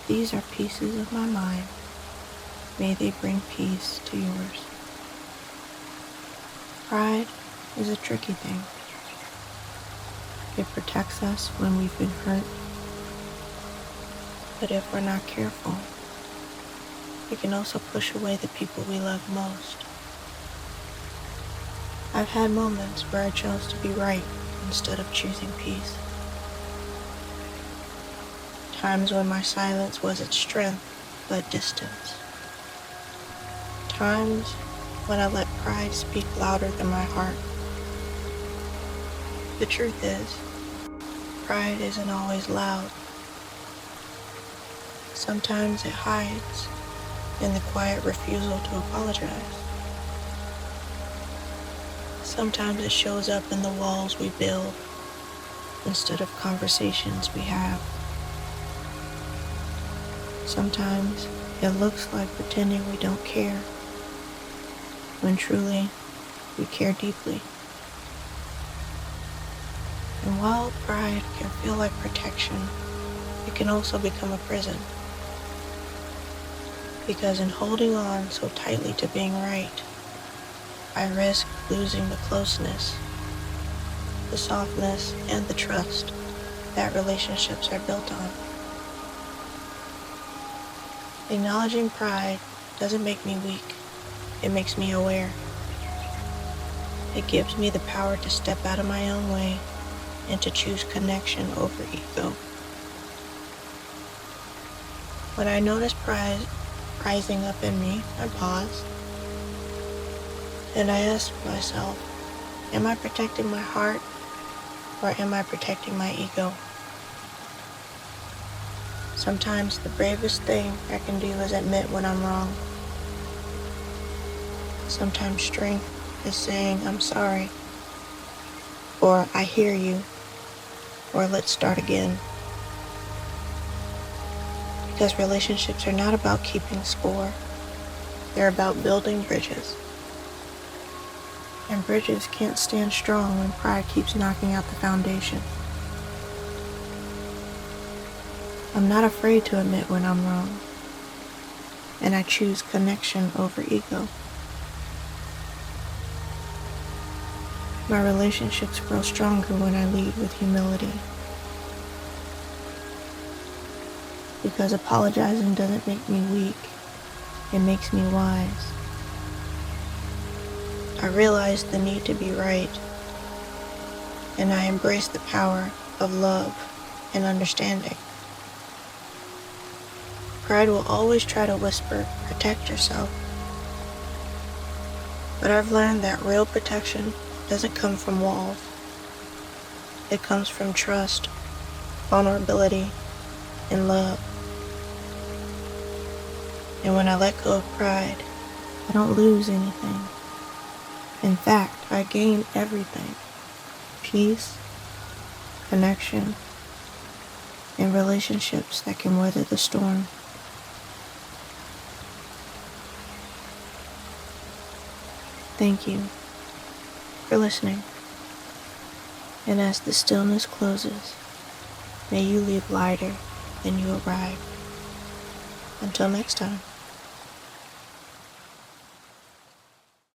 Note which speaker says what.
Speaker 1: These are pieces of my mind. May they bring peace to yours. Pride is a tricky thing. It protects us when we've been hurt. But if we're not careful, it can also push away the people we love most. I've had moments where I chose to be right instead of choosing peace. Times when my silence wasn't strength, but distance. Times when I let pride speak louder than my heart. The truth is, pride isn't always loud. Sometimes it hides in the quiet refusal to apologize. Sometimes it shows up in the walls we build instead of conversations we have. Sometimes it looks like pretending we don't care, when truly we care deeply. And while pride can feel like protection, it can also become a prison. Because in holding on so tightly to being right, I risk losing the closeness, the softness, and the trust that relationships are built on. Acknowledging pride doesn't make me weak, it makes me aware. It gives me the power to step out of my own way and to choose connection over ego. When I notice pride rising up in me, I pause and I ask myself, am I protecting my heart or am I protecting my ego? Sometimes the bravest thing I can do is admit when I'm wrong. Sometimes strength is saying I'm sorry, or I hear you, or let's start again. Because relationships are not about keeping score, they're about building bridges. And bridges can't stand strong when pride keeps knocking out the foundation. I'm not afraid to admit when I'm wrong, and I choose connection over ego. My relationships grow stronger when I lead with humility. Because apologizing doesn't make me weak, it makes me wise. I realize the need to be right, and I embrace the power of love and understanding. Pride will always try to whisper, protect yourself. But I've learned that real protection doesn't come from walls. It comes from trust, vulnerability, and love. And when I let go of pride, I don't lose anything. In fact, I gain everything: peace, connection, and relationships that can weather the storm. Thank you for listening. And as the stillness closes, may you leave lighter than you arrived. Until next time.